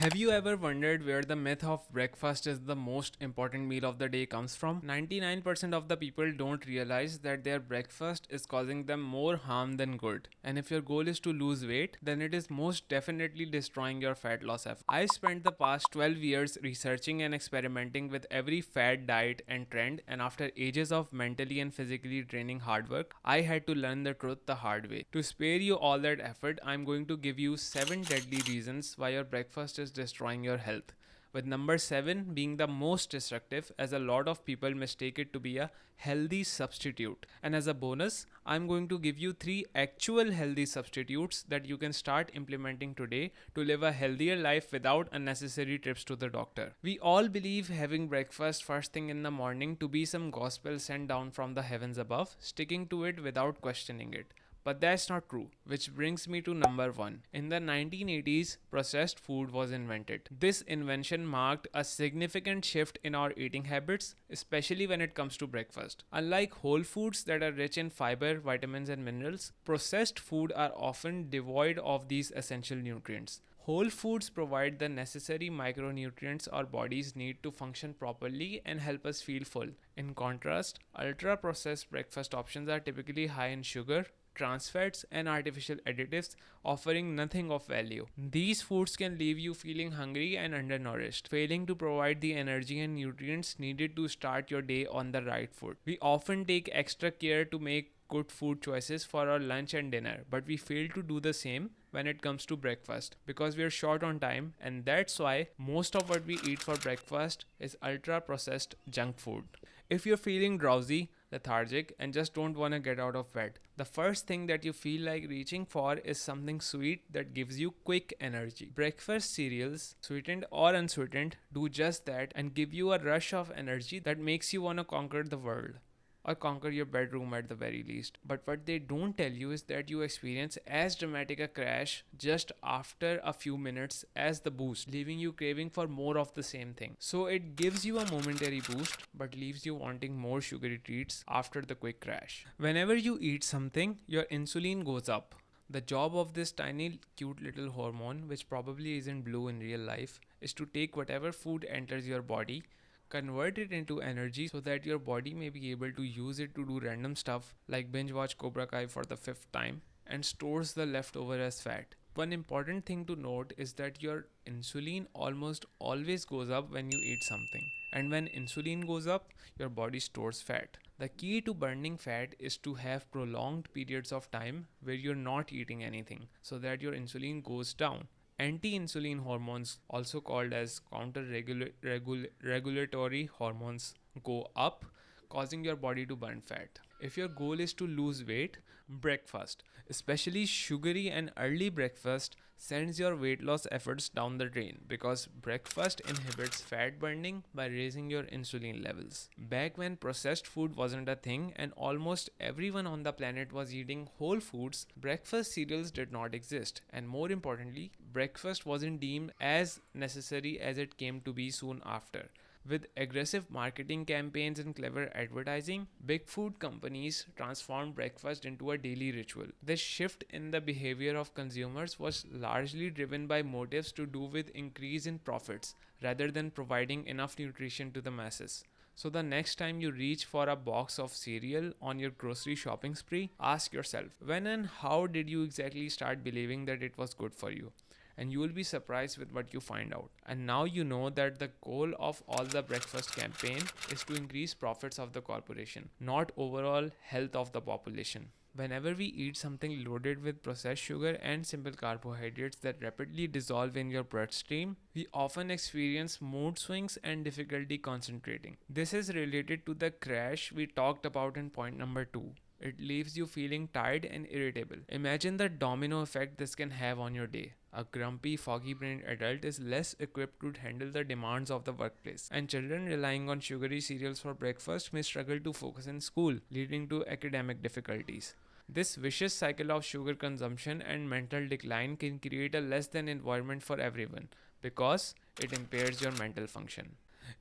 Have you ever wondered where the myth of breakfast is the most important meal of the day comes from? 99% of the people don't realize that their breakfast is causing them more harm than good. And if your goal is to lose weight, then it is most definitely destroying your fat loss effort. I spent the past 12 years researching and experimenting with every fad diet and trend, and after ages of mentally and physically draining hard work, I had to learn the truth the hard way. To spare you all that effort, I'm going to give you 7 deadly reasons why your breakfast is destroying your health. With number 7 being the most destructive, as a lot of people mistake it to be a healthy substitute. And as a bonus, I'm going to give you 3 actual healthy substitutes that you can start implementing today to live a healthier life without unnecessary trips to the doctor. We all believe having breakfast first thing in the morning to be some gospel sent down from the heavens above, sticking to it without questioning it. But that's not true, which brings me to number 1. In the 1980s, processed food was invented. This invention marked a significant shift in our eating habits, especially when it comes to breakfast. Unlike whole foods that are rich in fiber, vitamins, and minerals, processed food are often devoid of these essential nutrients. Whole foods provide the necessary micronutrients our bodies need to function properly and help us feel full. In contrast, ultra processed breakfast options are typically high in sugar, trans fats, and artificial additives, offering nothing of value. These foods can leave you feeling hungry and undernourished, failing to provide the energy and nutrients needed to start your day on the right foot. We often take extra care to make good food choices for our lunch and dinner, but we fail to do the same when it comes to breakfast because we are short on time, and that's why most of what we eat for breakfast is ultra processed junk food. If you're feeling drowsy, lethargic, and just don't want to get out of bed, the first thing that you feel like reaching for is something sweet that gives you quick energy. Breakfast cereals, sweetened or unsweetened, do just that and give you a rush of energy that makes you want to conquer the world or conquer your bedroom at the very least. But what they don't tell you is that you experience as dramatic a crash just after a few minutes as the boost, leaving you craving for more of the same thing. So it gives you a momentary boost but leaves you wanting more sugary treats after the quick crash. Whenever you eat something, your insulin goes up. The job of this tiny, cute little hormone, which probably isn't blue in real life, is to take whatever food enters your body, convert it into energy so that your body may be able to use it to do random stuff like binge watch Cobra Kai for the fifth time, and stores the leftover as fat. One important thing to note is that your insulin almost always goes up when you eat something. And when insulin goes up, your body stores fat. The key to burning fat is to have prolonged periods of time where you're not eating anything so that your insulin goes down. Anti-insulin hormones, also called as counter-regulatory hormones, go up, causing your body to burn fat. If your goal is to lose weight, breakfast, especially sugary and early breakfast, sends your weight loss efforts down the drain because breakfast inhibits fat burning by raising your insulin levels. Back when processed food wasn't a thing and almost everyone on the planet was eating whole foods, breakfast cereals did not exist, and more importantly, breakfast wasn't deemed as necessary as it came to be soon after. With aggressive marketing campaigns and clever advertising, big food companies transformed breakfast into a daily ritual. This shift in the behavior of consumers was largely driven by motives to do with increase in profits rather than providing enough nutrition to the masses. So the next time you reach for a box of cereal on your grocery shopping spree, ask yourself, when and how did you exactly start believing that it was good for you? And you will be surprised with what you find out. And now you know that the goal of all the breakfast campaign is to increase profits of the corporation, not overall health of the population. Whenever we eat something loaded with processed sugar and simple carbohydrates that rapidly dissolve in your bloodstream, we often experience mood swings and difficulty concentrating. This is related to the crash we talked about in point number 2. It leaves you feeling tired and irritable. Imagine the domino effect this can have on your day. A grumpy, foggy brained adult is less equipped to handle the demands of the workplace, and children relying on sugary cereals for breakfast may struggle to focus in school, leading to academic difficulties. This vicious cycle of sugar consumption and mental decline can create a less than environment for everyone because it impairs your mental function.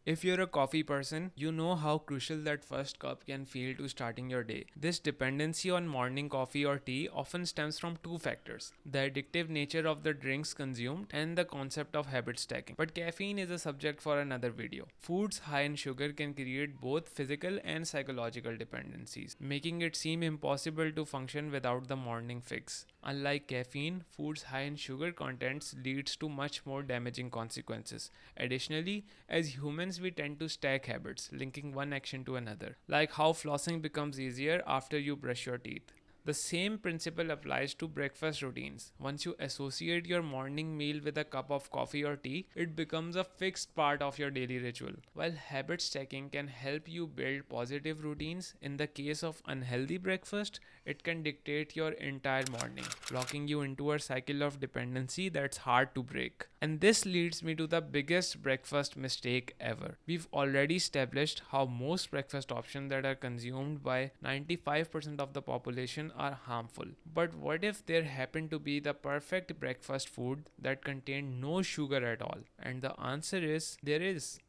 If you're a coffee person, you know how crucial that first cup can feel to starting your day. This dependency on morning coffee or tea often stems from two factors: the addictive nature of the drinks consumed and the concept of habit stacking. But caffeine is a subject for another video. Foods high in sugar can create both physical and psychological dependencies, making it seem impossible to function without the morning fix. Unlike caffeine, foods high in sugar contents leads to much more damaging consequences. Additionally, as humans we tend to stack habits, linking one action to another, like how flossing becomes easier after you brush your teeth. The same principle applies to breakfast routines. Once you associate your morning meal with a cup of coffee or tea, it becomes a fixed part of your daily ritual. While habit stacking can help you build positive routines, in the case of unhealthy breakfast, it can dictate your entire morning, locking you into a cycle of dependency that's hard to break. And this leads me to the biggest breakfast mistake ever. We've already established how most breakfast options that are consumed by 95% of the population are harmful. But what if there happened to be the perfect breakfast food that contained no sugar at all? And the answer is there is: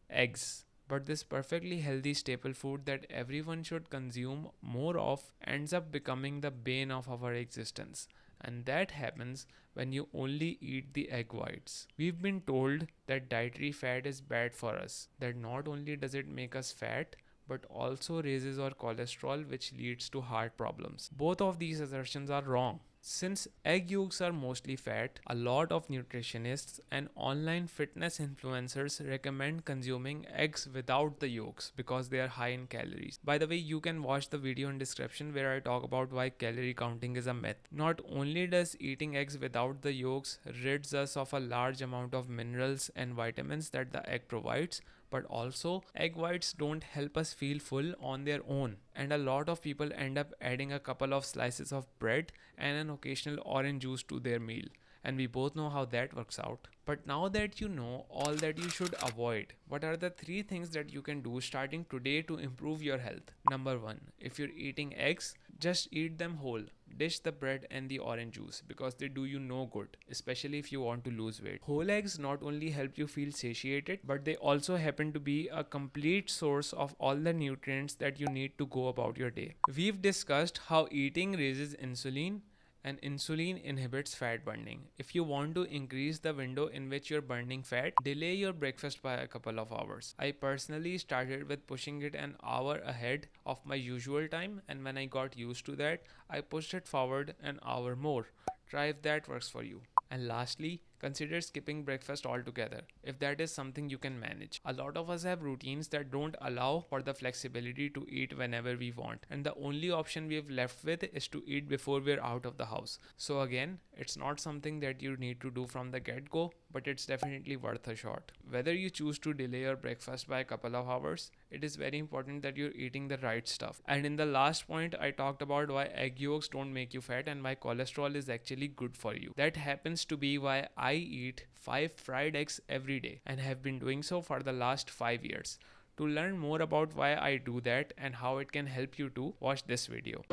eggs. But this perfectly healthy staple food that everyone should consume more of ends up becoming the bane of our existence. And that happens when you only eat the egg whites. We've been told that dietary fat is bad for us, that not only does it make us fat, but also raises our cholesterol, which leads to heart problems. Both of these assertions are wrong. Since egg yolks are mostly fat, a lot of nutritionists and online fitness influencers recommend consuming eggs without the yolks because they are high in calories. By the way, you can watch the video in description where I talk about why calorie counting is a myth. Not only does eating eggs without the yolks rids us of a large amount of minerals and vitamins that the egg provides, but also egg whites don't help us feel full on their own, and a lot of people end up adding a couple of slices of bread and an occasional orange juice to their meal, and we both know how that works out. But now that you know all that you should avoid, what are the three things that you can do starting today to improve your health? Number 1, if you're eating eggs, just eat them whole. Dish the bread and the orange juice because they do you no good, especially if you want to lose weight. Whole eggs not only help you feel satiated, but they also happen to be a complete source of all the nutrients that you need to go about your day. We've discussed how eating raises insulin, and insulin inhibits fat burning. If you want to increase the window in which you're burning fat, delay your breakfast by a couple of hours. I personally started with pushing it an hour ahead of my usual time, and when I got used to that, I pushed it forward an hour more. Try if that works for you. And lastly, consider skipping breakfast altogether if that is something you can manage. A lot of us have routines that don't allow for the flexibility to eat whenever we want, and the only option we have left with is to eat before we're out of the house. So, again, it's not something that you need to do from the get go, but it's definitely worth a shot. Whether you choose to delay your breakfast by a couple of hours, it is very important that you're eating the right stuff. And in the last point, I talked about why egg yolks don't make you fat and why cholesterol is actually good for you. That happens to be why I eat 5 fried eggs every day and have been doing so for the last 5 years. To learn more about why I do that and how it can help you too, watch this video.